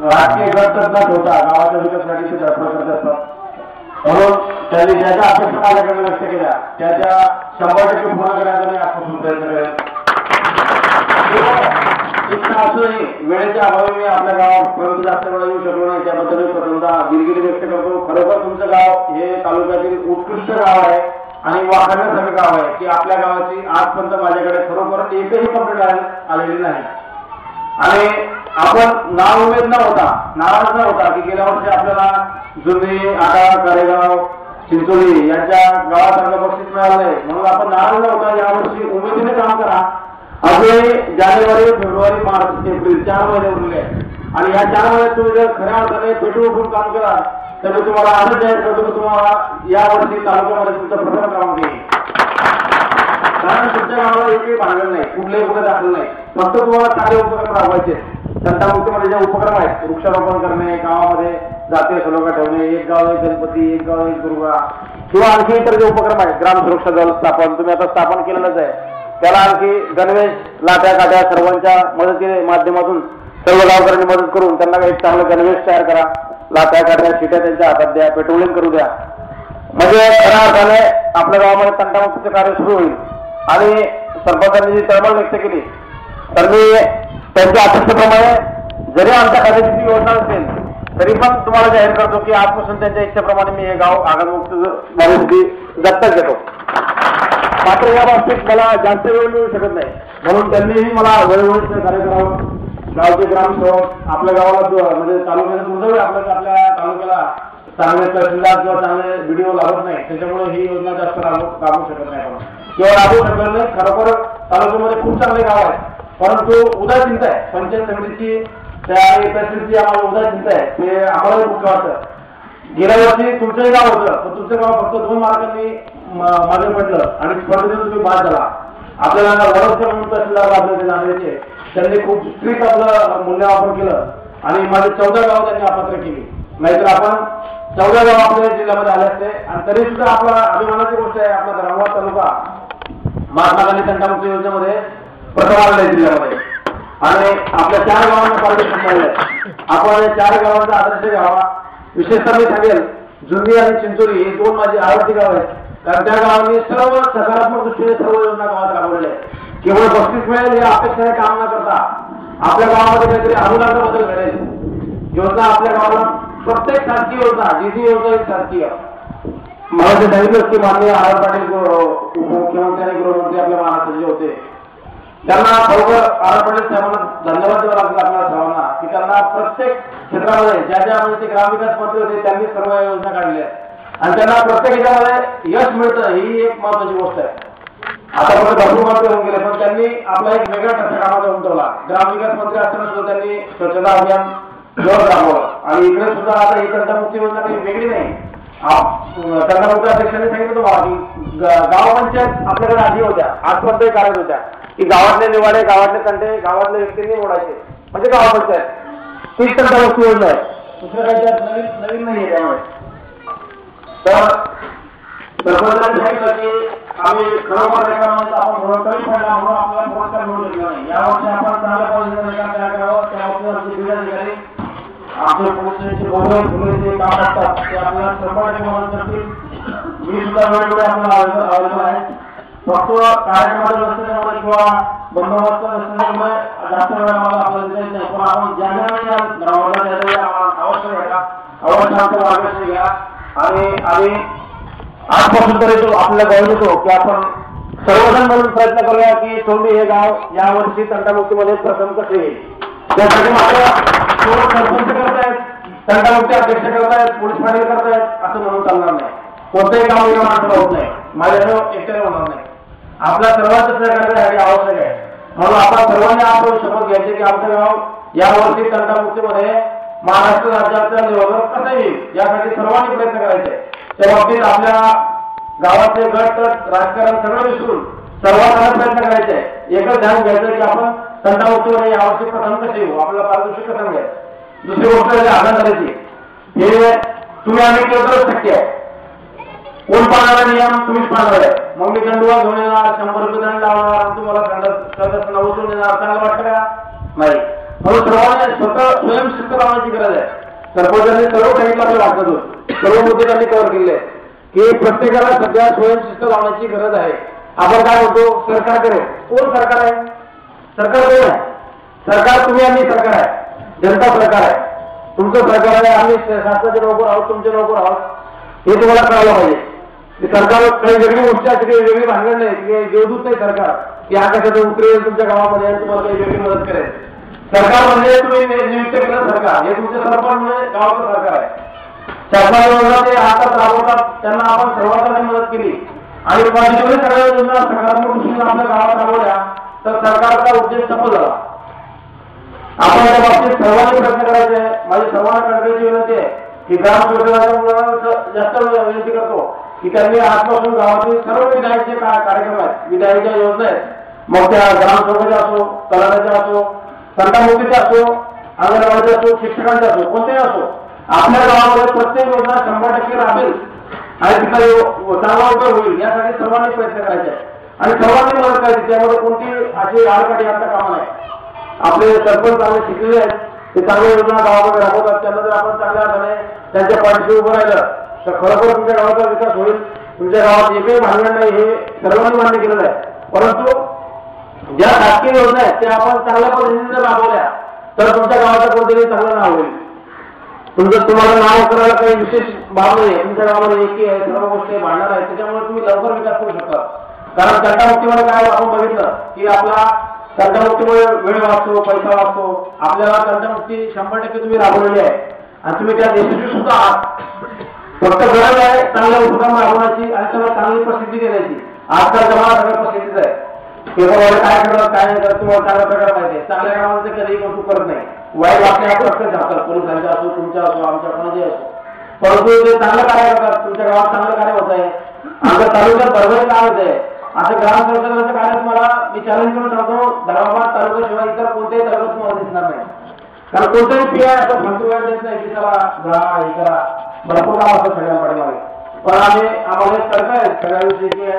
राजकीय गट न ठेवता गावाच्या विकासासाठी ते धडपड करत असतात। म्हणून त्यांनी ज्या ज्या अपेक्षा माझ्याकडे व्यक्त केल्या त्या 100% पूर्ण करण्याचा मी आजपासून प्रयत्न करेन। इच्छा असूनही वेळेच्या अभावी मी आपल्या गावात परंतु जास्त वेळा येऊ शकलो नाही, त्याबद्दल प्रथमतः दिलगिरी व्यक्त करतो। खरोखर तुमचं गाव हे तालुक्यातील उत्कृष्ट गाव आहे आणि वाखाणण्यासारखं गाव आहे की आपल्या गावाची आजपर्यंत माझ्याकडे खरोखर एकही कंप्लेंट आलेली नाही। आणि आपण नाउमेद न होता, नाराज न होता की गेल्या वर्षी आपल्याला जुनी, आटाळ, कारेगाव, चिंचोली यांच्या गावासारखं बक्षीस मिळालं नाही म्हणून आपण नाराज न होता यावर्षी उमेदीने काम करा। अजूनही जानेवारी, फेब्रुवारी, मार्च, एप्रिल 4 महिने उरले आणि या 4 महिन्यात तुम्ही जर खऱ्या अर्थाने पेटून उठून काम करा तर मी तुम्हाला आनंद जाहीर करतो की तुम्हाला यावर्षी तालुक्यामध्ये तुमचं प्रथम क्रमांक येईल। कारण तुमच्या गावाला एकही भांडण नाही, कुठलेही गुन्हे दाखल नाही, फक्त तुम्हाला चांगले उपक्रम राबवायचे। तंटामुक्तीमध्ये जे उपक्रम आहेत, वृक्षारोपण करणे, गावामध्ये जातीय सलोखा ठेवणे, एक गाव एक गणपती, एक गाव एक दुर्गा किंवा आणखी इतर जे उपक्रम आहेत, ग्राम सुरक्षा दल स्थापन तुम्ही आता स्थापन केलेलंच आहे, त्याला आणखी गणवेश, लाट्या काट्या सर्वांच्या मदतीने माध्यमातून सर्व गावकऱ्यांनी मदत करून त्यांना एक चांगलं गणवेश तयार करा, लाट्या काट्या शिट्या त्यांच्या हातात द्या, पेट्रोलिंग करू द्या, म्हणजे खऱ्या अर्थाने आपल्या गावामध्ये तंटामुक्तीचे कार्य सुरू होईल। आणि सरपंचांनी जी तळमळ व्यक्त केली तर मी त्यांच्या अपेक्षेप्रमाणे जरी आमच्या खात्याची योजना नसेल तरी पण तुम्हाला जाहीर करतो की आजपासून त्यांच्या इच्छेप्रमाणे मी हे गाव आगामी दत्तक घेतो। मात्र या बाबतीत मला जास्त वेळ मिळू शकत नाही म्हणून त्यांनीही मला वेळोवेळी कार्य करावं। गावचे ग्रामसेवक आपल्या गावाला म्हणजे तालुक्याला दुर्दैव आपल्या तालुक्याला चांगले तहसीलदार किंवा चांगले व्हिडिओ लागत नाही, त्याच्यामुळे ही योजना जास्त राबवू शकत नाही आपण किंवा राबवू शकत नाही। खरोखर तालुक्यामध्ये खूप चांगले गाव आहे परंतु उदासीनता आहे, पंचायत समितीची त्या तहसीलची आम्हाला उदासीनता आहे, ते आम्हाला खूप वाटतं। गेल्या वर्षी तुमचंही गाव होतं पण तुमचं गाव फक्त 2 मार्कांनी मागे पडलं आणि स्पर्धेतून तुम्ही बाद झाला। आपल्याला वडोदकर म्हणून तहसीलदार लाभले ते जाणवायचे, त्यांनी खूप स्ट्रिक्ट आपलं मूल्यमापन केलं आणि माझे 14 गाव त्यांनी अपात्र केली, नाहीतर आपण 14 गाव आपल्या जिल्ह्यामध्ये आले असते। आणि तरी सुद्धा आपला अभिमानाची गोष्ट आहे आपला धर्मवाड तालुका महात्मा गांधी तंटामुक्ती योजनेमध्ये प्रथम आलेला आहे जिल्ह्यामध्ये आणि आपल्या 4 गावांना पार्टिशन मिळालंय। आपण 4 गावांचा आदर्श घ्यावा। विशेषतः मी सांगेल जुन्नी आणि चिंचोली ही 2 माझी आवडती गाव आहेत कारण त्या गावांनी सर्व सकारात्मक दृष्टीने सर्व योजना गावात राबवलेल्या आहेत। केवळ बक्षीस मिळेल या अपेक्षेने काम न करता आपल्या गावामध्ये काहीतरी आमूलाग्र बदल घडेल। योजना आपल्या गावाला प्रत्येक शासकीय योजना जी योजना ही शासकीय मला ते सांगितलं की माननीय आर पाटील उपमुख्यमंत्री आणि गृहमंत्री आपल्या महाराष्ट्राचे होते, त्यांना खरोखर आर पाटील साहेबांना धन्यवाद द्यावा लागेल आपल्या सर्वांना की त्यांना प्रत्येक क्षेत्रामध्ये ज्या म्हणजे ते ग्रामविकास मंत्री होते त्यांनी सर्व योजना काढल्या आणि त्यांना प्रत्येक ह्याच्यामध्ये यश मिळतं ही एक महत्वाची गोष्ट आहे। आतापर्यंत भरपूर मंत्री होऊन गेले पण त्यांनी आपला एक वेगळा टप्पा कामाचा उमटवला। ग्रामविकास मंत्री असताना सुद्धा त्यांनी स्वच्छता अभियान जोर राबवलं आणि इकडे सुद्धा आता ही तंटामुक्ती योजना काही वेगळी नाही। तंटामुक्ती अध्यक्षांनी सांगितलं तुम्हाला की गाव पंचायत आपल्याकडे आधी होत्या, आजपर्यंतही कार्यरत होत्या की गावातले निवाडे, गावातले तंटे गावातल्या व्यक्तींनी मोडायचे म्हणजे गाव पंचायत तीच तंटामुक्ती योजना आहे, दुसरं काही त्यात नवीन नाही आहे। त्यामुळे तर सरपंचांनी सांगितलं की आम्ही खरोखर रेखामध्ये आपण पुरस्कारही पडला म्हणून आपल्याला पुरस्कार मिळू शकला नाही। यावर्षी आपण चांगल्या पद्धतीने तयार करावं, त्या बाबतीत आमचे जिल्हाधिकारी आपले पोलिसांचे गौरव फुलेचे काम असतात ते आपल्याला 100% मदत करतील। मी सुद्धा वेळोवेळी आपल्याला आवाहन आहे, फक्त कार्यक्रमाच्या व्यवस्थेमुळे किंवा बंदोबस्त व्यवस्थेमुळे जास्त वेळ आम्हाला आपल्याला देत नाही पण आपण ज्या ग्रामाला त्यावेळी आवश्यक आहे का आवश्यक मार्गदर्शन घ्या आणि आम्ही आजपासून तरी तो आपल्याला गाव देतो की आपण सर्वजण म्हणून प्रयत्न करूया की सोंडी हे गाव यावर्षी तंटामुक्तीमध्ये प्रथम कसे येईल। त्यासाठी मात्र सरपंच करतायत, तंटामुक्ती अध्यक्ष करतायत, पोलीस पाटील करतायत असं म्हणून चालणार नाही। कोणतंही काम एका माणसाला होत नाही, माझ्यानं एकट्याने होणार नाही, आपल्या सर्वांचं सहकार्य ह्याची आवश्यक आहे। म्हणून आपण सर्वांनी आपण शपथ घ्यायची की आमचं गाव यावर्षी तंटामुक्तीमध्ये महाराष्ट्र राज्याच्या लेवलवर कसं येईल यासाठी सर्वांनी प्रयत्न करायचे। त्या बाबतीत आपल्या गावातले गट राजकारण सगळं विसरून सर्वांना प्रयत्न करायचे। एकच ध्यान घ्यायचं की आपण तंटामुक्तीमध्ये यावर्षी प्रथम कसे येऊ, आपल्याला पारितोषिक कसं मिळेल। दुसरी गोष्ट म्हणजे आनंदाची हे तुम्ही आम्ही केलं तरच शक्य आहे। कोण पाळणारा नियम तुम्हीच पाळणार आहे। मग मी दंडुआ घेऊन येणार, 100 रुपये दंड लावणार, तुम्हाला सदस्यांना उचलून देणार, चांगलं वाटतं का? नाही। म्हणून सर्वांनी स्वतः स्वयंशिस्त लावण्याची गरज आहे. सरपंचांनी सर्व सांगितलं आपल्या वाटतं, सर्व मुद्दे त्यांनी कव्हर केले की प्रत्येकाला सध्या स्वयंशिस्त लावण्याची गरज आहे. आपण काय म्हणतो सरकारकडे, कोण सरकार आहे? सरकार कोण आहे? सरकार तुम्ही आम्ही सरकार आहे, जनता सरकार आहे, तुमचं सरकार आहे, आम्ही शासनाचे नोकर आहोत, तुमचे नोकर आहोत, हे तुम्हाला कळायला पाहिजे. सरकार काही वेगळी गोष्टी असते, काही वेगळी भानगड नाही, की देवदूत नाही सरकार की आकाशातून उतरेल तुमच्या गावामध्ये आणि तुम्हाला काही वेगळी मदत करेल. सरकार म्हणजे तुम्ही नियुक्त केलं सरकार, हे तुमचे सरपंच म्हणजे गावाचं सरकार आहे. शासनाच्या योजना ते हातात राबवतात, त्यांना आपण सर्वांसाठी मदत केली आणि पॉझिटिव्हली सगळ्या योजना सकारात्मक दृष्टीने आपल्या गावात राबवल्या तर सरकारचा उद्देश सफल झाला. आपण या बाबतीत सर्वांनी प्रयत्न करायचे आहे. माझी सर्वांना कंट्रीची विनंती आहे की ग्रामसेवकांच्या मुलांना जास्त विनंती करतो की त्यांनी आजपासून गावातील सर्व विधायक जे कार्यक्रम आहेत, विधायकच्या योजना आहेत, मग त्या ग्रामसेवकाच्या असो, तलाट्याच्या असो, संतामुक्तीच्या असो, अंगणवाडीच्या असो, शिक्षकांच्या असो, कोणत्याही असो, आपल्या गावामध्ये प्रत्येक योजना 100% राबेल आणि तिचा चांगला उपयोग होईल यासाठी सर्वांनी प्रयत्न करायचे आहे आणि सर्वांनी मदत करायची. त्यामध्ये कोणती अशी आडकाठी आता कामा नाही. आपले सरपंच चांगले शिकलेले आहेत, ते चांगल्या योजना गावामध्ये राबवतात. त्यांना जर आपण चांगल्या अर्थाने त्यांच्या पाठीशी उभं राहिलं तर खरोखर तुमच्या गावाचा विकास होईल. तुमच्या गावात एकही भांडण नाही हे सर्वांनी मान्य केलेलं आहे. परंतु ज्या शासकीय योजना आहेत त्या आपण चांगल्या पद्धतीने जर राबवल्या तर तुमच्या गावाचं कोणतरी चांगलं नाव होईल. तुम्हाला नाव करायला काही विशेष भाव नाही. तुमच्या गावामध्ये एकी आहे, सर्व गोष्टी भांडणार आहे, त्याच्यामुळे तुम्ही लवकर विकास करू शकता. कारण तंटामुक्तीमध्ये काय आपण बघितलं की आपला तंटामुक्तीमुळे वेळ वाचतो, पैसा वाचतो. आपल्याला तंटामुक्ती 100% तुम्ही राबवलेली आहे आणि तुम्ही त्या यशस्वी सुद्धा आहात. फक्त गरज आहे चांगल्या उपक्रम राबवण्याची आणि त्याला चांगली प्रसिद्धी देण्याची. आजकाल जमाना सगळं प्रसिद्धीच आहे. पेपरवाले काय करतात काय नाही करत तुम्हाला चांगल्या प्रकारे माहिती आहे. चांगल्या कामामध्ये कधीही कौतुक करत नाही. वाईट वाक्य आपण असं छापतात, पोलिसांच्या असो, तुमच्या असो, आमच्या कोणाचे असो. परंतु ते चांगलं कार्य करतात, तुमच्या गावात चांगलं कार्य होत आहे, आमच्या तालुक्यात भरभरून काम होत आहे. असं ग्रामसेवकांचं कार्य तुम्हाला मी चॅलेंज करून सांगतो, धर्माबाद तालुक्याशिवाय इतर कोणत्याही तालुक्यात तुम्हाला दिसणार नाही. कारण कोणत्याही पीआय असं फालतू वेळ देत नाही की चला जा हे करा, भरपूर काम असतं सगळ्या पाठीमागे. पण आम्हाला एक तर्क आहे सगळ्या विषयी की